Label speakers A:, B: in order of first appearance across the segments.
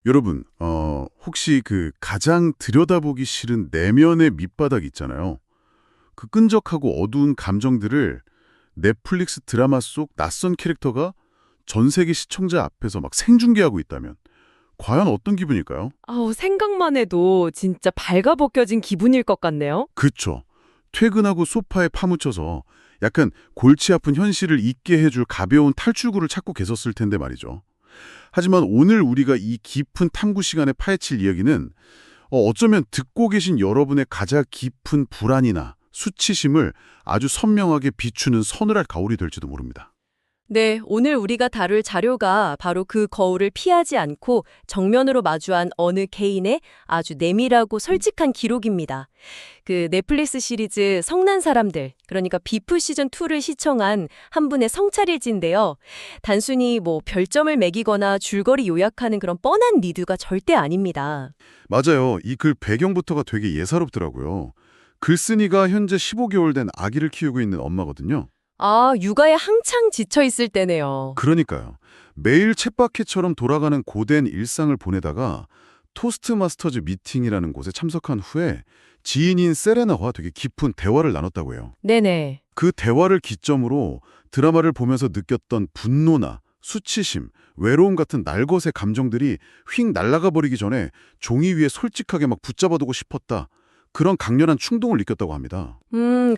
A: 여러분, 혹시 그 가장 들여다보기 싫은 내면의 밑바닥 있잖아요. 그 끈적하고 어두운 감정들을 넷플릭스 드라마 속 낯선 캐릭터가 전 세계 시청자 앞에서 막 생중계하고 있다면 과연 어떤 기분일까요?
B: 아우, 생각만 해도 진짜 발가벗겨진 기분일 것 같네요.
A: 그쵸. 퇴근하고 소파에 파묻혀서 약간 골치 아픈 현실을 잊게 해줄 가벼운 탈출구를 찾고 계셨을 텐데 말이죠. 하지만 오늘 우리가 이 깊은 탐구 시간에 파헤칠 이야기는 어쩌면 듣고 계신 여러분의 가장 깊은 불안이나 수치심을 아주 선명하게 비추는 서늘할 가오리 될지도 모릅니다.
B: 네, 오늘 우리가 다룰 자료가 바로 그 거울을 피하지 않고 정면으로 마주한 어느 개인의 아주 내밀하고 솔직한 기록입니다. 그 넷플릭스 시리즈 성난 사람들, 그러니까 비프 시즌2를 시청한 한 분의 성찰일지인데요. 단순히 별점을 매기거나 줄거리 요약하는 그런 뻔한 리뷰가 절대 아닙니다.
A: 맞아요. 이 글 배경부터가 되게 예사롭더라고요. 글쓴이가 현재 15개월 된 아기를 키우고 있는 엄마거든요.
B: 아, 육아에 한창 지쳐 있을 때네요.
A: 그러니까요. 매일 쳇바퀴처럼 돌아가는 고된 일상을 보내다가 토스트마스터즈 미팅이라는 곳에 참석한 후에 지인인 세레나와 되게 깊은 대화를 나눴다고 해요.
B: 네네.
A: 그 대화를 기점으로 드라마를 보면서 느꼈던 분노나 수치심, 외로움 같은 날것의 감정들이 휙 날아가 버리기 전에 종이 위에 솔직하게 막 붙잡아두고 싶었다. 그런 강렬한 충동을 느꼈다고 합니다.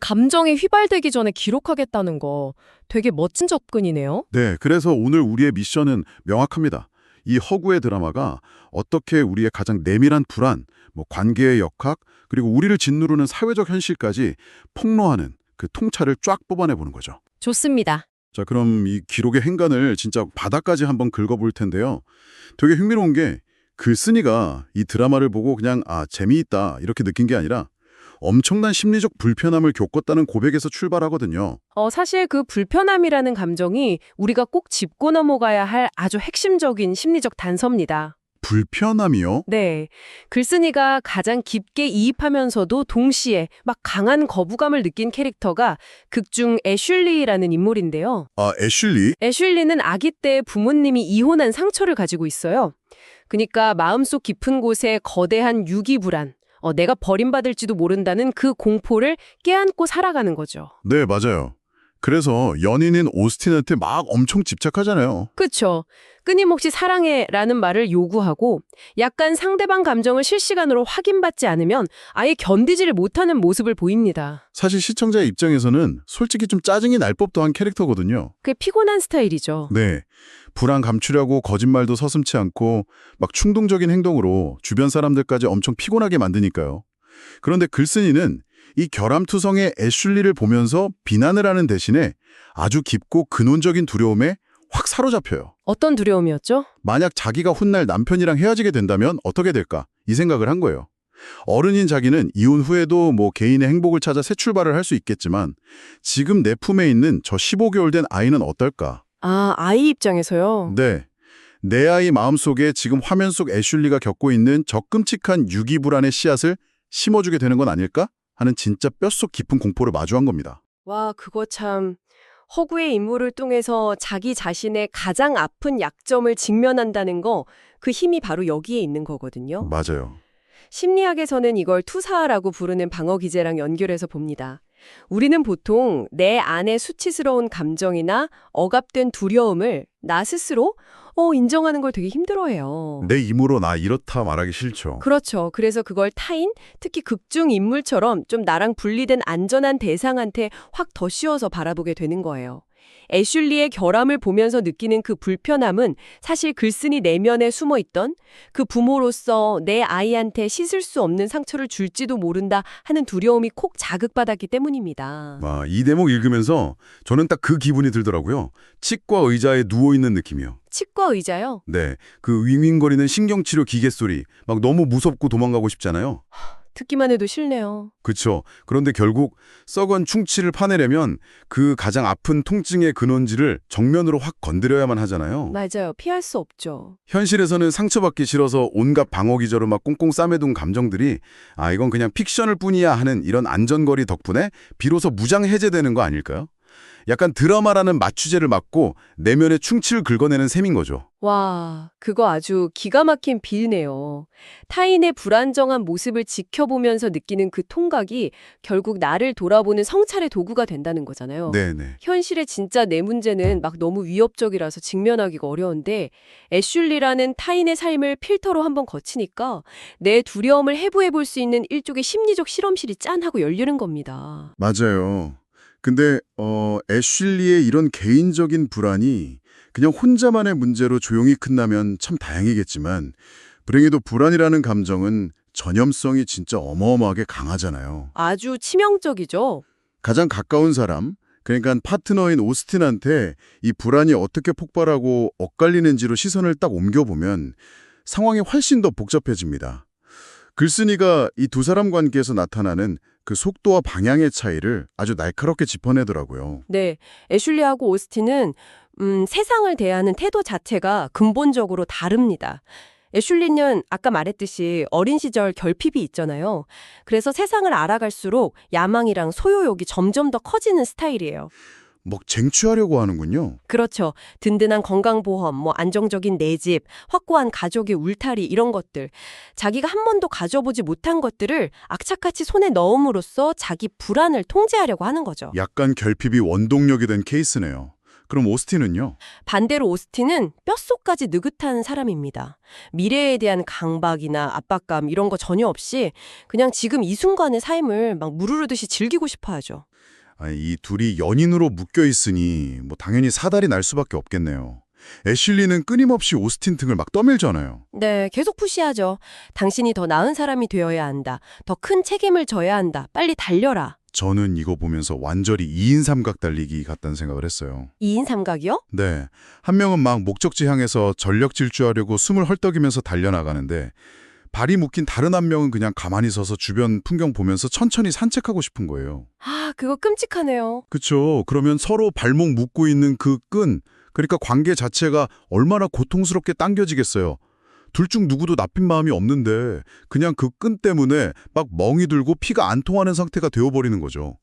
B: 감정이 휘발되기 전에 기록하겠다는 거 되게 멋진 접근이네요.
A: 네, 그래서 오늘 우리의 미션은 명확합니다. 이 허구의 드라마가 어떻게 우리의 가장 내밀한 불안, 관계의 역학, 그리고 우리를 짓누르는 사회적 현실까지 폭로하는 그 통찰을 쫙 뽑아내보는 거죠.
B: 좋습니다.
A: 자, 그럼 이 기록의 행간을 진짜 바닥까지 한번 긁어볼 텐데요. 되게 흥미로운 게 글쓴이가 이 드라마를 보고 그냥 재미있다 이렇게 느낀 게 아니라 엄청난 심리적 불편함을 겪었다는 고백에서 출발하거든요.
B: 사실 그 불편함이라는 감정이 우리가 꼭 짚고 넘어가야 할 아주 핵심적인 심리적 단서입니다.
A: 불편함이요?
B: 네. 글쓴이가 가장 깊게 이입하면서도 동시에 막 강한 거부감을 느낀 캐릭터가 극중 애슐리라는 인물인데요.
A: 애슐리?
B: 애슐리는 아기 때 부모님이 이혼한 상처를 가지고 있어요. 그러니까 마음속 깊은 곳에 거대한 유기 불안, 내가 버림받을지도 모른다는 그 공포를 깨안고 살아가는 거죠.
A: 네, 맞아요. 그래서 연인인 오스틴한테 막 엄청 집착하잖아요.
B: 그쵸. 끊임없이 사랑해라는 말을 요구하고 약간 상대방 감정을 실시간으로 확인받지 않으면 아예 견디지를 못하는 모습을 보입니다.
A: 사실 시청자의 입장에서는 솔직히 좀 짜증이 날 법도 한 캐릭터거든요.
B: 그게 피곤한 스타일이죠.
A: 네. 불안 감추려고 거짓말도 서슴지 않고 막 충동적인 행동으로 주변 사람들까지 엄청 피곤하게 만드니까요. 그런데 글쓴이는 이 결함투성의 애슐리를 보면서 비난을 하는 대신에 아주 깊고 근원적인 두려움에 확 사로잡혀요.
B: 어떤 두려움이었죠?
A: 만약 자기가 훗날 남편이랑 헤어지게 된다면 어떻게 될까? 이 생각을 한 거예요. 어른인 자기는 이혼 후에도 개인의 행복을 찾아 새 출발을 할 수 있겠지만 지금 내 품에 있는 저 15개월 된 아이는 어떨까?
B: 아, 아이 입장에서요?
A: 네. 내 아이 마음속에 지금 화면 속 애슐리가 겪고 있는 저 끔찍한 유기불안의 씨앗을 심어주게 되는 건 아닐까? 하는 진짜 뼛속 깊은 공포를 마주한 겁니다.
B: 와, 그거 참 허구의 인물을 통해서 자기 자신의 가장 아픈 약점을 직면한다는 거, 그 힘이 바로 여기에 있는 거거든요.
A: 맞아요.
B: 심리학에서는 이걸 투사라고 부르는 방어 기제랑 연결해서 봅니다. 우리는 보통 내 안의 수치스러운 감정이나 억압된 두려움을 나 스스로 인정하는 걸 되게 힘들어해요.
A: 내 힘으로 나 이렇다 말하기 싫죠.
B: 그렇죠. 그래서 그걸 타인, 특히 극중 인물처럼 좀 나랑 분리된 안전한 대상한테 확 더 씌워서 바라보게 되는 거예요. 애슐리의 결함을 보면서 느끼는 그 불편함은 사실 글쓴이 내면에 숨어있던 그 부모로서 내 아이한테 씻을 수 없는 상처를 줄지도 모른다 하는 두려움이 콕 자극받았기 때문입니다.
A: 이 대목 읽으면서 저는 딱 그 기분이 들더라고요. 치과 의자에 누워있는 느낌이요.
B: 치과 의자요?
A: 네, 그 윙윙거리는 신경치료 기계 소리 막 너무 무섭고 도망가고 싶잖아요.
B: 듣기만 해도 싫네요.
A: 그렇죠. 그런데 결국 썩은 충치를 파내려면 그 가장 아픈 통증의 근원지를 정면으로 확 건드려야만 하잖아요.
B: 맞아요. 피할 수 없죠.
A: 현실에서는 상처받기 싫어서 온갖 방어 기저로 막 꽁꽁 싸매둔 감정들이 이건 그냥 픽션일 뿐이야 하는 이런 안전거리 덕분에 비로소 무장 해제되는 거 아닐까요? 약간 드라마라는 맞추제를 맞고 내면의 충치를 긁어내는 셈인 거죠.
B: 와, 그거 아주 기가 막힌 비유네요. 타인의 불안정한 모습을 지켜보면서 느끼는 그 통각이 결국 나를 돌아보는 성찰의 도구가 된다는 거잖아요.
A: 네네.
B: 현실에 진짜 내 문제는 막 너무 위협적이라서 직면하기가 어려운데 애슐리라는 타인의 삶을 필터로 한번 거치니까 내 두려움을 해부해 볼 수 있는 일종의 심리적 실험실이 짠하고 열리는 겁니다.
A: 맞아요. 근데 애슐리의 이런 개인적인 불안이 그냥 혼자만의 문제로 조용히 끝나면 참 다행이겠지만 불행히도 불안이라는 감정은 전염성이 진짜 어마어마하게 강하잖아요.
B: 아주 치명적이죠.
A: 가장 가까운 사람, 그러니까 파트너인 오스틴한테 이 불안이 어떻게 폭발하고 엇갈리는지로 시선을 딱 옮겨보면 상황이 훨씬 더 복잡해집니다. 글쓴이가 이 두 사람 관계에서 나타나는 그 속도와 방향의 차이를 아주 날카롭게 짚어내더라고요.
B: 네, 애슐리하고 오스틴은 세상을 대하는 태도 자체가 근본적으로 다릅니다. 애슐리는 아까 말했듯이 어린 시절 결핍이 있잖아요. 그래서 세상을 알아갈수록 야망이랑 소유욕이 점점 더 커지는 스타일이에요.
A: 막 쟁취하려고 하는군요.
B: 그렇죠. 든든한 건강보험, 안정적인 내 집, 확고한 가족의 울타리 이런 것들. 자기가 한 번도 가져보지 못한 것들을 악착같이 손에 넣음으로써 자기 불안을 통제하려고 하는 거죠.
A: 약간 결핍이 원동력이 된 케이스네요. 그럼 오스틴은요?
B: 반대로 오스틴은 뼛속까지 느긋한 사람입니다. 미래에 대한 강박이나 압박감 이런 거 전혀 없이 그냥 지금 이 순간의 삶을 막 무르르듯이 즐기고 싶어 하죠.
A: 아니, 이 둘이 연인으로 묶여 있으니 당연히 사달이 날 수밖에 없겠네요. 애슐리는 끊임없이 오스틴 등을 막 떠밀잖아요.
B: 네, 계속 푸시하죠. 당신이 더 나은 사람이 되어야 한다. 더 큰 책임을 져야 한다. 빨리 달려라.
A: 저는 이거 보면서 완전히 2인 삼각 달리기 같다는 생각을 했어요.
B: 2인 삼각이요?
A: 네, 한 명은 막 목적지 향해서 전력 질주하려고 숨을 헐떡이면서 달려나가는데 발이 묶인 다른 한 명은 그냥 가만히 서서 주변 풍경 보면서 천천히 산책하고 싶은 거예요.
B: 아, 그거 끔찍하네요.
A: 그쵸. 그러면 서로 발목 묶고 있는 그 끈, 그러니까 관계 자체가 얼마나 고통스럽게 당겨지겠어요. 둘 중 누구도 나쁜 마음이 없는데 그냥 그 끈 때문에 막 멍이 들고 피가 안 통하는 상태가 되어버리는 거죠.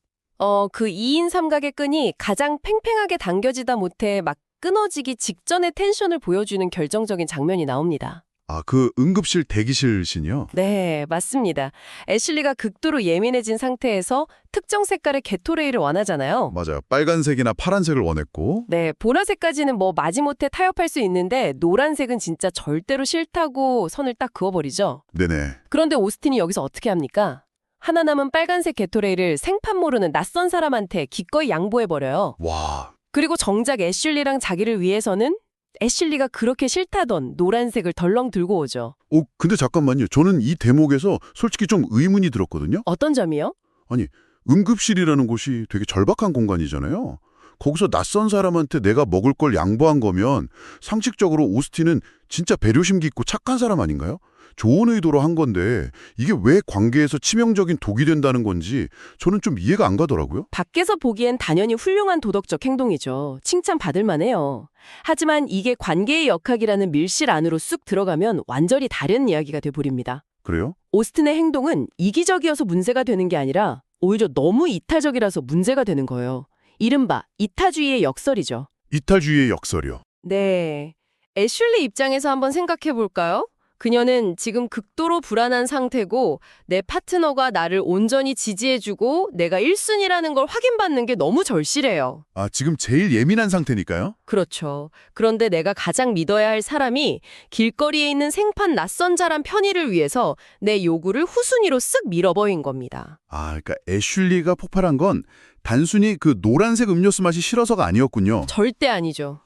B: 그 2인 삼각의 끈이 가장 팽팽하게 당겨지다 못해 막 끊어지기 직전의 텐션을 보여주는 결정적인 장면이 나옵니다.
A: 아, 그 응급실 대기실 씬이요?
B: 네, 맞습니다. 애슐리가 극도로 예민해진 상태에서 특정 색깔의 게토레이를 원하잖아요.
A: 맞아요. 빨간색이나 파란색을 원했고.
B: 네, 보라색까지는 마지못해 타협할 수 있는데 노란색은 진짜 절대로 싫다고 선을 딱 그어버리죠.
A: 네네.
B: 그런데 오스틴이 여기서 어떻게 합니까? 하나 남은 빨간색 게토레이를 생판 모르는 낯선 사람한테 기꺼이 양보해버려요.
A: 와.
B: 그리고 정작 애슐리랑 자기를 위해서는 애슐리가 그렇게 싫다던 노란색을 덜렁 들고 오죠.
A: 근데 잠깐만요. 저는 이 대목에서 솔직히 좀 의문이 들었거든요.
B: 어떤 점이요?
A: 아니, 응급실이라는 곳이 되게 절박한 공간이잖아요. 거기서 낯선 사람한테 내가 먹을 걸 양보한 거면 상식적으로 오스틴은 진짜 배려심 깊고 착한 사람 아닌가요? 좋은 의도로 한 건데 이게 왜 관계에서 치명적인 독이 된다는 건지 저는 좀 이해가 안 가더라고요.
B: 밖에서 보기엔 당연히 훌륭한 도덕적 행동이죠. 칭찬받을 만해요. 하지만 이게 관계의 역학이라는 밀실 안으로 쑥 들어가면 완전히 다른 이야기가 돼버립니다.
A: 그래요?
B: 오스틴의 행동은 이기적이어서 문제가 되는 게 아니라 오히려 너무 이타적이라서 문제가 되는 거예요. 이른바 이타주의의 역설이죠.
A: 이탈주의의 역설이요.
B: 네. 애슐리 입장에서 한번 생각해 볼까요? 그녀는 지금 극도로 불안한 상태고 내 파트너가 나를 온전히 지지해주고 내가 1순위라는 걸 확인받는 게 너무 절실해요.
A: 아, 지금 제일 예민한 상태니까요?
B: 그렇죠. 그런데 내가 가장 믿어야 할 사람이 길거리에 있는 생판 낯선 자란 편의를 위해서 내 요구를 후순위로 쓱 밀어버린 겁니다.
A: 아, 그러니까 애슐리가 폭발한 건 단순히 그 노란색 음료수 맛이 싫어서가 아니었군요.
B: 절대 아니죠.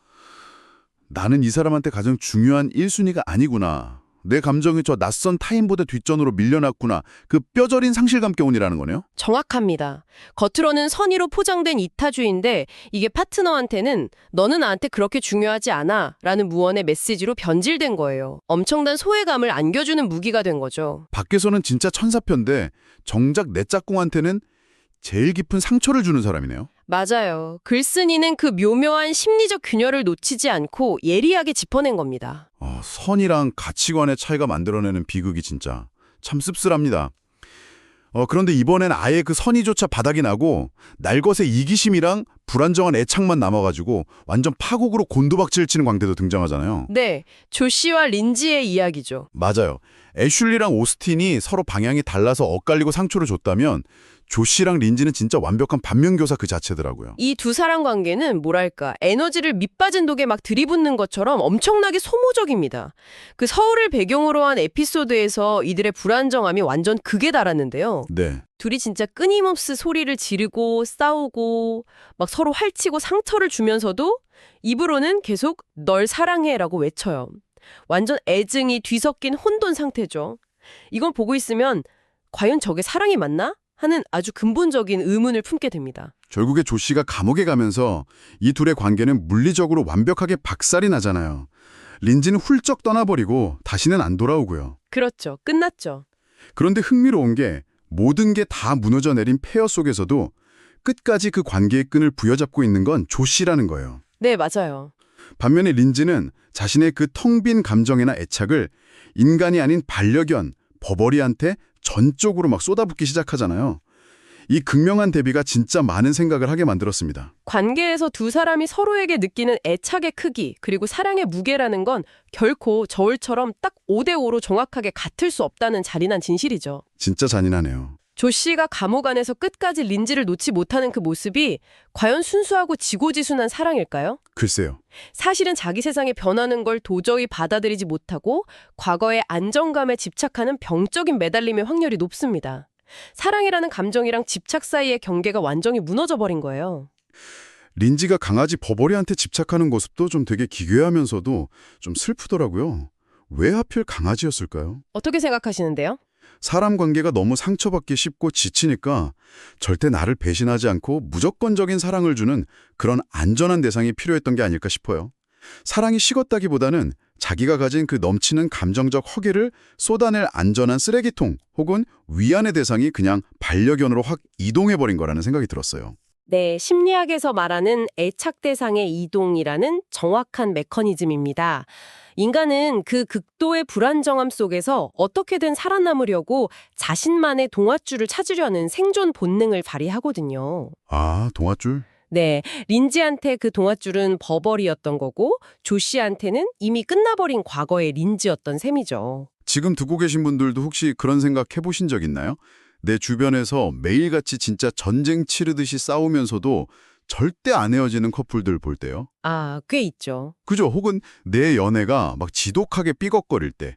A: 나는 이 사람한테 가장 중요한 1순위가 아니구나. 내 감정이 저 낯선 타인보다 뒷전으로 밀려났구나. 그 뼈저린 상실감 때문이라는 거네요?
B: 정확합니다. 겉으로는 선의로 포장된 이타주의인데 이게 파트너한테는 너는 나한테 그렇게 중요하지 않아 라는 무언의 메시지로 변질된 거예요. 엄청난 소외감을 안겨주는 무기가 된 거죠.
A: 밖에서는 진짜 천사편데 정작 내 짝꿍한테는 제일 깊은 상처를 주는 사람이네요.
B: 맞아요. 글쓴이는 그 묘묘한 심리적 균열을 놓치지 않고 예리하게 짚어낸 겁니다.
A: 선이랑 가치관의 차이가 만들어내는 비극이 진짜 참 씁쓸합니다. 그런데 이번엔 아예 그 선의조차 바닥이 나고 날것의 이기심이랑 불안정한 애착만 남아가지고 완전 파국으로 곤두박질 치는 광대도 등장하잖아요.
B: 네, 조 씨와 린지의 이야기죠.
A: 맞아요. 애슐리랑 오스틴이 서로 방향이 달라서 엇갈리고 상처를 줬다면 조 씨랑 린지는 진짜 완벽한 반면교사 그 자체더라고요.
B: 이 두 사람 관계는 뭐랄까 에너지를 밑빠진 독에 막 들이붓는 것처럼 엄청나게 소모적입니다. 그 서울을 배경으로 한 에피소드에서 이들의 불안정함이 완전 극에 달았는데요.
A: 네.
B: 둘이 진짜 끊임없이 소리를 지르고 싸우고 막 서로 활치고 상처를 주면서도 입으로는 계속 널 사랑해라고 외쳐요. 완전 애증이 뒤섞인 혼돈 상태죠. 이걸 보고 있으면 과연 저게 사랑이 맞나? 하는 아주 근본적인 의문을 품게 됩니다.
A: 결국에 조 씨가 감옥에 가면서 이 둘의 관계는 물리적으로 완벽하게 박살이 나잖아요. 린지는 훌쩍 떠나버리고 다시는 안 돌아오고요.
B: 그렇죠. 끝났죠.
A: 그런데 흥미로운 게 모든 게 다 무너져 내린 폐허 속에서도 끝까지 그 관계의 끈을 부여잡고 있는 건 조 씨라는 거예요.
B: 네, 맞아요.
A: 반면에 린지는 자신의 그 텅 빈 감정이나 애착을 인간이 아닌 반려견, 버버리한테 전적으로 막 쏟아붓기 시작하잖아요. 이 극명한 대비가 진짜 많은 생각을 하게 만들었습니다.
B: 관계에서 두 사람이 서로에게 느끼는 애착의 크기 그리고 사랑의 무게라는 건 결코 저울처럼 딱 5대5로 정확하게 같을 수 없다는 잔인한 진실이죠.
A: 진짜 잔인하네요.
B: 조 씨가 감옥 안에서 끝까지 린지를 놓지 못하는 그 모습이 과연 순수하고 지고지순한 사랑일까요?
A: 글쎄요.
B: 사실은 자기 세상에 변하는 걸 도저히 받아들이지 못하고 과거의 안정감에 집착하는 병적인 매달림의 확률이 높습니다. 사랑이라는 감정이랑 집착 사이의 경계가 완전히 무너져 버린 거예요.
A: 린지가 강아지 버버리한테 집착하는 모습도 좀 되게 기괴하면서도 좀 슬프더라고요. 왜 하필 강아지였을까요?
B: 어떻게 생각하시는데요?
A: 사람 관계가 너무 상처받기 쉽고 지치니까 절대 나를 배신하지 않고 무조건적인 사랑을 주는 그런 안전한 대상이 필요했던 게 아닐까 싶어요. 사랑이 식었다기보다는 자기가 가진 그 넘치는 감정적 허기를 쏟아낼 안전한 쓰레기통 혹은 위안의 대상이 그냥 반려견으로 확 이동해버린 거라는 생각이 들었어요.
B: 네, 심리학에서 말하는 애착 대상의 이동이라는 정확한 메커니즘입니다. 인간은 그 극도의 불안정함 속에서 어떻게든 살아남으려고 자신만의 동화줄을 찾으려는 생존 본능을 발휘하거든요.
A: 아, 동화줄?
B: 네, 린지한테 그 동화줄은 버버리였던 거고 조 씨한테는 이미 끝나버린 과거의 린지였던 셈이죠.
A: 지금 듣고 계신 분들도 혹시 그런 생각 해보신 적 있나요? 내 주변에서 매일같이 진짜 전쟁 치르듯이 싸우면서도 절대 안 헤어지는 커플들 볼 때요.
B: 아, 꽤 있죠.
A: 그죠? 혹은 내 연애가 막 지독하게 삐걱거릴 때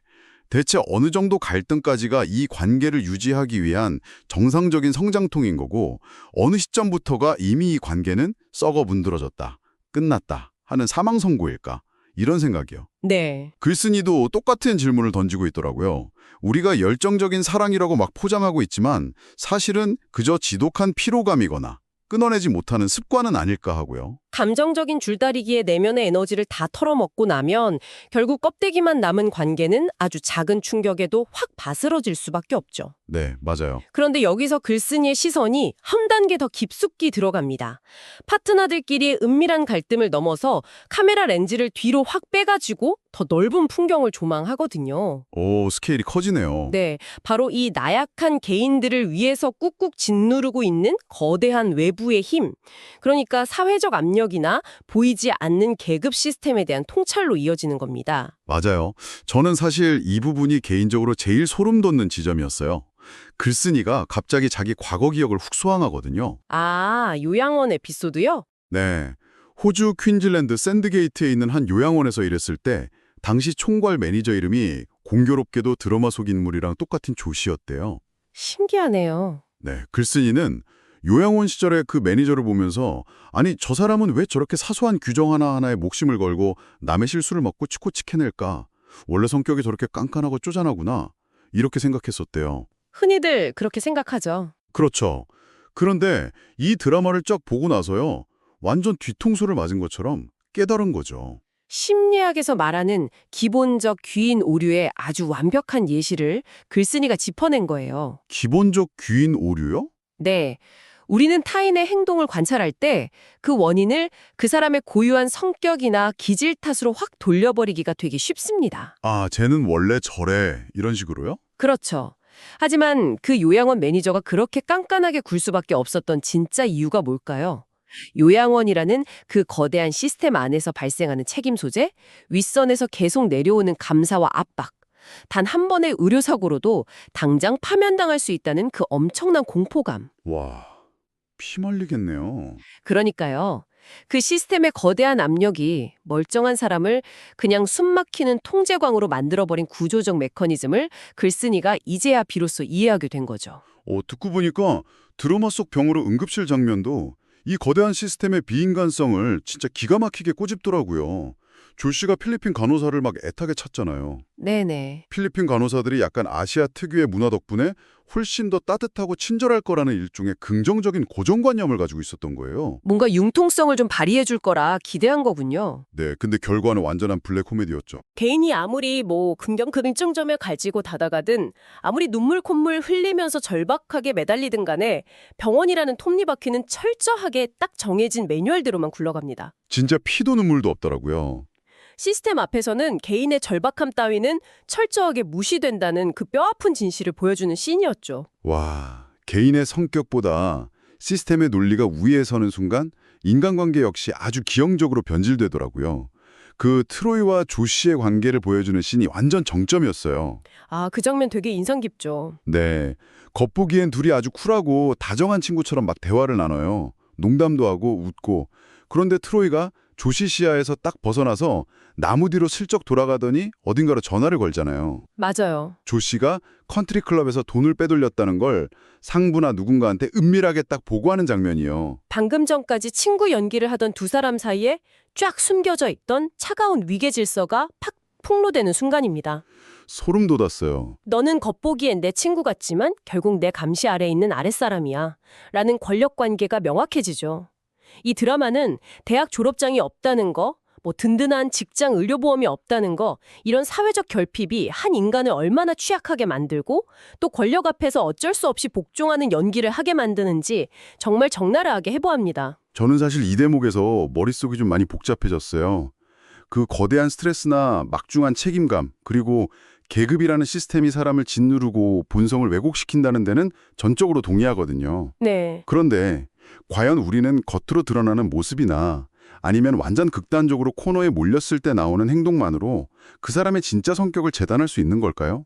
A: 대체 어느 정도 갈등까지가 이 관계를 유지하기 위한 정상적인 성장통인 거고 어느 시점부터가 이미 이 관계는 썩어 문드러졌다, 끝났다 하는 사망 선고일까? 이런 생각이요.
B: 네.
A: 글쓴이도 똑같은 질문을 던지고 있더라고요. 우리가 열정적인 사랑이라고 막 포장하고 있지만 사실은 그저 지독한 피로감이거나 끊어내지 못하는 습관은 아닐까 하고요.
B: 감정적인 줄다리기에 내면의 에너지를 다 털어먹고 나면 결국 껍데기만 남은 관계는 아주 작은 충격에도 확 바스러질 수밖에 없죠.
A: 네, 맞아요.
B: 그런데 여기서 글쓴이의 시선이 한 단계 더 깊숙이 들어갑니다. 파트너들끼리의 은밀한 갈등을 넘어서 카메라 렌즈를 뒤로 확 빼가지고 더 넓은 풍경을 조망하거든요.
A: 오, 스케일이 커지네요.
B: 네, 바로 이 나약한 개인들을 위해서 꾹꾹 짓누르고 있는 거대한 외부의 힘. 그러니까 사회적 압력이나 보이지 않는 계급 시스템에 대한 통찰로 이어지는 겁니다.
A: 맞아요. 저는 사실 이 부분이 개인적으로 제일 소름 돋는 지점이었어요. 글쓴이가 갑자기 자기 과거 기억을 훅 소환하거든요.
B: 아, 요양원 에피소드요?
A: 네. 호주 퀸즐랜드 샌드게이트에 있는 한 요양원에서 일했을 때 당시 총괄 매니저 이름이 공교롭게도 드라마 속 인물이랑 똑같은 조 씨였대요.
B: 신기하네요.
A: 네. 글쓴이는 요양원 시절에 그 매니저를 보면서 아니 저 사람은 왜 저렇게 사소한 규정 하나하나에 목숨을 걸고 남의 실수를 먹고 치코치 캐낼까? 원래 성격이 저렇게 깐깐하고 쪼잔하구나. 이렇게 생각했었대요.
B: 흔히들 그렇게 생각하죠.
A: 그렇죠. 그런데 이 드라마를 쫙 보고 나서요. 완전 뒤통수를 맞은 것처럼 깨달은 거죠.
B: 심리학에서 말하는 기본적 귀인 오류의 아주 완벽한 예시를 글쓴이가 짚어낸 거예요.
A: 기본적 귀인 오류요?
B: 네. 우리는 타인의 행동을 관찰할 때 그 원인을 그 사람의 고유한 성격이나 기질 탓으로 확 돌려버리기가 되게 쉽습니다.
A: 아, 쟤는 원래 저래. 이런 식으로요?
B: 그렇죠. 하지만 그 요양원 매니저가 그렇게 깐깐하게 굴 수밖에 없었던 진짜 이유가 뭘까요?
C: 요양원이라는 그 거대한 시스템 안에서 발생하는 책임 소재, 윗선에서 계속 내려오는 감사와 압박, 단 한 번의 의료사고로도 당장 파면당할 수 있다는 그 엄청난 공포감.
A: 와, 피말리겠네요.
C: 그러니까요. 그 시스템의 거대한 압력이 멀쩡한 사람을 그냥 숨막히는 통제광으로 만들어버린 구조적 메커니즘을 글쓴이가 이제야 비로소 이해하게 된 거죠.
A: 듣고 보니까 드라마 속 병으로 응급실 장면도 이 거대한 시스템의 비인간성을 진짜 기가 막히게 꼬집더라고요. 조 씨가 필리핀 간호사를 막 애타게 찾잖아요.
C: 네네.
A: 필리핀 간호사들이 약간 아시아 특유의 문화 덕분에 훨씬 더 따뜻하고 친절할 거라는 일종의 긍정적인 고정관념을 가지고 있었던 거예요.
C: 뭔가 융통성을 좀 발휘해 줄 거라 기대한 거군요.
A: 네, 근데 결과는 완전한 블랙 코미디였죠.
B: 개인이 아무리 긍정점을 가지고 다가가든 아무리 눈물 콧물 흘리면서 절박하게 매달리든 간에 병원이라는 톱니바퀴는 철저하게 딱 정해진 매뉴얼대로만 굴러갑니다.
A: 진짜 피도 눈물도 없더라고요.
B: 시스템 앞에서는 개인의 절박함 따위는 철저하게 무시된다는 그 뼈아픈 진실을 보여주는 씬이었죠.
A: 와, 개인의 성격보다 시스템의 논리가 위에 서는 순간 인간관계 역시 아주 기형적으로 변질되더라고요. 그 트로이와 조 씨의 관계를 보여주는 씬이 완전 정점이었어요.
B: 아, 그 장면 되게 인상 깊죠.
A: 네, 겉보기엔 둘이 아주 쿨하고 다정한 친구처럼 막 대화를 나눠요. 농담도 하고 웃고. 그런데 트로이가 조시 시야에서 딱 벗어나서 나무 뒤로 슬쩍 돌아가더니 어딘가로 전화를 걸잖아요.
B: 맞아요.
A: 조 씨가 컨트리 클럽에서 돈을 빼돌렸다는 걸 상부나 누군가한테 은밀하게 딱 보고하는 장면이요.
B: 방금 전까지 친구 연기를 하던 두 사람 사이에 쫙 숨겨져 있던 차가운 위계 질서가 팍 폭로되는 순간입니다.
A: 소름 돋았어요.
B: 너는 겉보기엔 내 친구 같지만 결국 내 감시 아래에 있는 아랫사람이야. 라는 권력 관계가 명확해지죠. 이 드라마는 대학 졸업장이 없다는 거, 든든한 직장 의료보험이 없다는 거, 이런 사회적 결핍이 한 인간을 얼마나 취약하게 만들고 또 권력 앞에서 어쩔 수 없이 복종하는 연기를 하게 만드는지 정말 적나라하게 해보합니다.
A: 저는 사실 이 대목에서 머릿속이 좀 많이 복잡해졌어요. 그 거대한 스트레스나 막중한 책임감, 그리고 계급이라는 시스템이 사람을 짓누르고 본성을 왜곡시킨다는 데는 전적으로 동의하거든요.
B: 네.
A: 그런데 과연 우리는 겉으로 드러나는 모습이나 아니면 완전 극단적으로 코너에 몰렸을 때 나오는 행동만으로 그 사람의 진짜 성격을 재단할 수 있는 걸까요?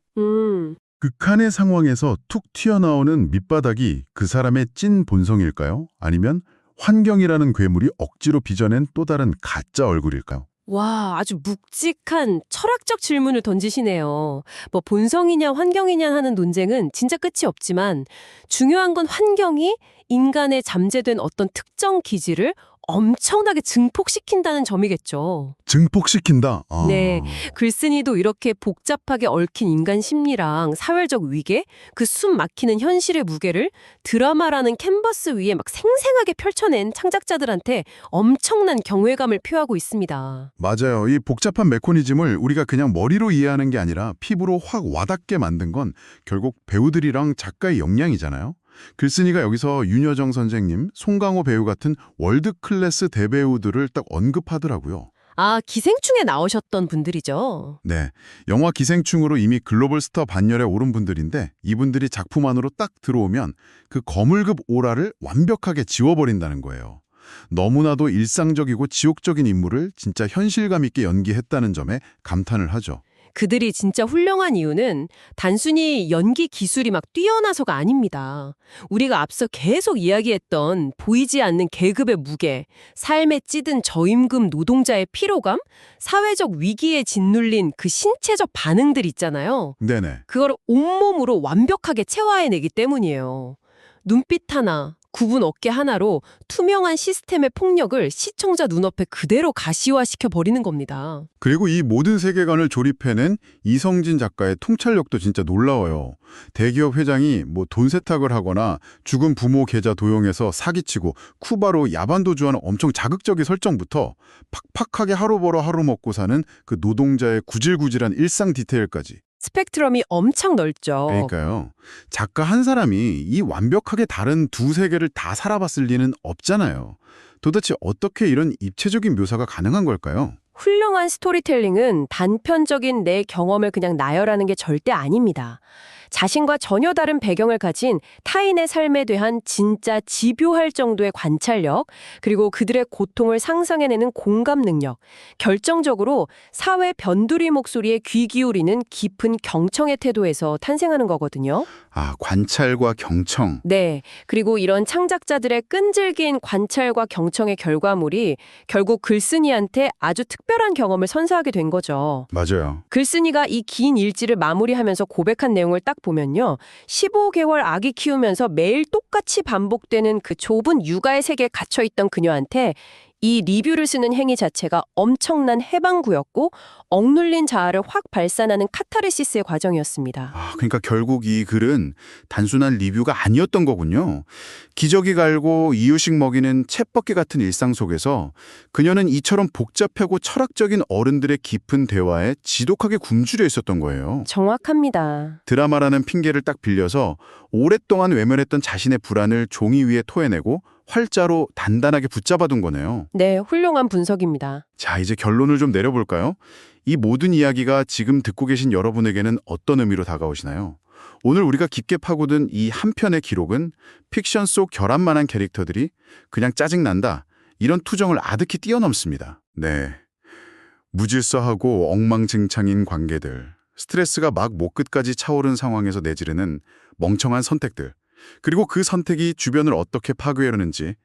A: 극한의 상황에서 툭 튀어나오는 밑바닥이 그 사람의 찐 본성일까요? 아니면 환경이라는 괴물이 억지로 빚어낸 또 다른 가짜 얼굴일까요?
B: 와, 아주 묵직한 철학적 질문을 던지시네요. 본성이냐 환경이냐 하는 논쟁은 진짜 끝이 없지만 중요한 건 환경이 인간의 잠재된 어떤 특정 기질을 엄청나게 증폭시킨다는 점이겠죠.
A: 증폭시킨다.
B: 네, 글쓴이도 이렇게 복잡하게 얽힌 인간 심리랑 사회적 위계, 그 숨 막히는 현실의 무게를 드라마라는 캔버스 위에 막 생생하게 펼쳐낸 창작자들한테 엄청난 경외감을 표하고 있습니다.
A: 맞아요. 이 복잡한 메커니즘을 우리가 그냥 머리로 이해하는 게 아니라 피부로 확 와닿게 만든 건 결국 배우들이랑 작가의 역량이잖아요. 글쓴이가 여기서 윤여정 선생님, 송강호 배우 같은 월드클래스 대배우들을 딱 언급하더라고요.
B: 아, 기생충에 나오셨던 분들이죠.
A: 네, 영화 기생충으로 이미 글로벌 스타 반열에 오른 분들인데 이분들이 작품 안으로 딱 들어오면 그 거물급 오라를 완벽하게 지워버린다는 거예요. 너무나도 일상적이고 지옥적인 인물을 진짜 현실감 있게 연기했다는 점에 감탄을 하죠.
B: 그들이 진짜 훌륭한 이유는 단순히 연기 기술이 막 뛰어나서가 아닙니다. 우리가 앞서 계속 이야기했던 보이지 않는 계급의 무게, 삶에 찌든 저임금 노동자의 피로감, 사회적 위기에 짓눌린 그 신체적 반응들 있잖아요.
A: 네네.
B: 그걸 온몸으로 완벽하게 체화해내기 때문이에요. 눈빛 하나, 굽은 어깨 하나로 투명한 시스템의 폭력을 시청자 눈앞에 그대로 가시화시켜 버리는 겁니다.
A: 그리고 이 모든 세계관을 조립해낸 이성진 작가의 통찰력도 진짜 놀라워요. 대기업 회장이 돈 세탁을 하거나 죽은 부모 계좌 도용해서 사기치고 쿠바로 야반도주하는 엄청 자극적인 설정부터 팍팍하게 하루 벌어 하루 먹고 사는 그 노동자의 구질구질한 일상 디테일까지.
B: 스펙트럼이 엄청 넓죠.
A: 그러니까요. 작가 한 사람이 이 완벽하게 다른 두 세계를 다 살아봤을 리는 없잖아요. 도대체 어떻게 이런 입체적인 묘사가 가능한 걸까요?
B: 훌륭한 스토리텔링은 단편적인 내 경험을 그냥 나열하는 게 절대 아닙니다.
C: 자신과 전혀 다른 배경을 가진 타인의 삶에 대한 진짜 집요할 정도의 관찰력, 그리고 그들의 고통을 상상해내는 공감 능력, 결정적으로 사회 변두리 목소리에 귀 기울이는 깊은 경청의 태도에서 탄생하는 거거든요.
A: 아, 관찰과 경청.
C: 네. 그리고 이런 창작자들의 끈질긴 관찰과 경청의 결과물이 결국 글쓴이한테 아주 특별한 경험을 선사하게 된 거죠.
A: 맞아요.
C: 글쓴이가 이 긴 일지를 마무리하면서 고백한 내용을 딱 보면요. 15개월 아기 키우면서 매일 똑같이 반복되는 그 좁은 육아의 세계에 갇혀있던 그녀한테 이 리뷰를 쓰는 행위 자체가 엄청난 해방구였고 억눌린 자아를 확 발산하는 카타르시스의 과정이었습니다.
A: 아, 그러니까 결국 이 글은 단순한 리뷰가 아니었던 거군요. 기저귀 갈고 이유식 먹이는 쳇바퀴 같은 일상 속에서 그녀는 이처럼 복잡하고 철학적인 어른들의 깊은 대화에 지독하게 굶주려 있었던 거예요.
C: 정확합니다.
A: 드라마라는 핑계를 딱 빌려서 오랫동안 외면했던 자신의 불안을 종이 위에 토해내고 활자로 단단하게 붙잡아둔 거네요.
C: 네, 훌륭한 분석입니다.
A: 자, 이제 결론을 좀 내려볼까요? 이 모든 이야기가 지금 듣고 계신 여러분에게는 어떤 의미로 다가오시나요? 오늘 우리가 깊게 파고든 이 한 편의 기록은 픽션 속 결함만한 캐릭터들이 그냥 짜증난다, 이런 투정을 아득히 뛰어넘습니다. 네. 무질서하고 엉망진창인 관계들, 스트레스가 막 목끝까지 차오른 상황에서 내지르는 멍청한 선택들, 그리고 그 선택이 주변을 어떻게 파괴하려는지,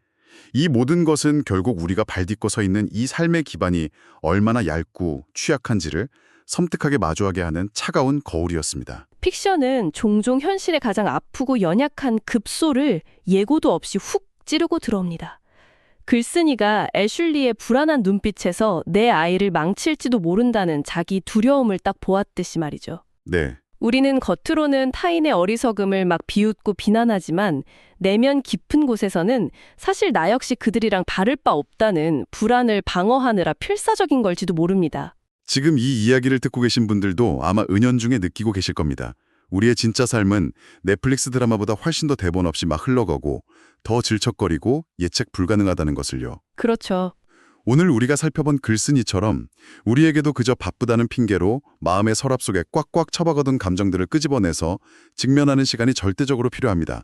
A: 이 모든 것은 결국 우리가 발딛고 서 있는 이 삶의 기반이 얼마나 얇고 취약한지를 섬뜩하게 마주하게 하는 차가운 거울이었습니다.
D: 픽션은 종종 현실의 가장 아프고 연약한 급소를 예고도 없이 훅 찌르고 들어옵니다. 글쓴이가 애슐리의 불안한 눈빛에서 내 아이를 망칠지도 모른다는 자기 두려움을 딱 보았듯이 말이죠.
A: 네.
D: 우리는 겉으로는 타인의 어리석음을 막 비웃고 비난하지만 내면 깊은 곳에서는 사실 나 역시 그들이랑 다를 바 없다는 불안을 방어하느라 필사적인 걸지도 모릅니다.
A: 지금 이 이야기를 듣고 계신 분들도 아마 은연중에 느끼고 계실 겁니다. 우리의 진짜 삶은 넷플릭스 드라마보다 훨씬 더 대본 없이 막 흘러가고 더 질척거리고 예측 불가능하다는 것을요.
D: 그렇죠.
A: 오늘 우리가 살펴본 글쓴이처럼 우리에게도 그저 바쁘다는 핑계로 마음의 서랍 속에 꽉꽉 처박아둔 감정들을 끄집어내서 직면하는 시간이 절대적으로 필요합니다.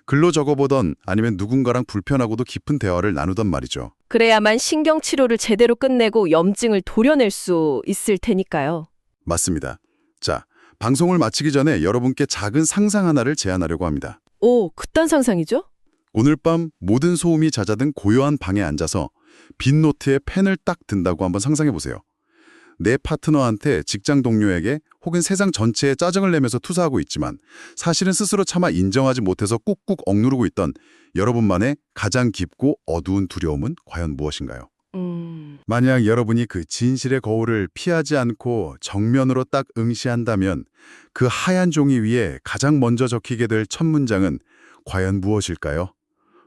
A: 글로 적어보던 아니면 누군가랑 불편하고도 깊은 대화를 나누던 말이죠.
D: 그래야만 신경치료를 제대로 끝내고 염증을 도려낼 수 있을 테니까요.
A: 맞습니다. 자, 방송을 마치기 전에 여러분께 작은 상상 하나를 제안하려고 합니다.
D: 오, 그딴 상상이죠?
A: 오늘 밤 모든 소음이 잦아든 고요한 방에 앉아서 빈 노트에 펜을 딱 든다고 한번 상상해 보세요. 내 파트너한테, 직장 동료에게 혹은 세상 전체에 짜증을 내면서 투사하고 있지만 사실은 스스로 차마 인정하지 못해서 꾹꾹 억누르고 있던 여러분만의 가장 깊고 어두운 두려움은 과연 무엇인가요? 만약 여러분이 그 진실의 거울을 피하지 않고 정면으로 딱 응시한다면 그 하얀 종이 위에 가장 먼저 적히게 될 첫 문장은 과연 무엇일까요?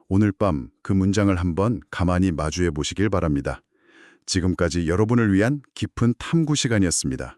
A: 오늘 밤 그 문장을 한번 가만히 마주해 보시길 바랍니다. 지금까지 여러분을 위한 깊은 탐구 시간이었습니다.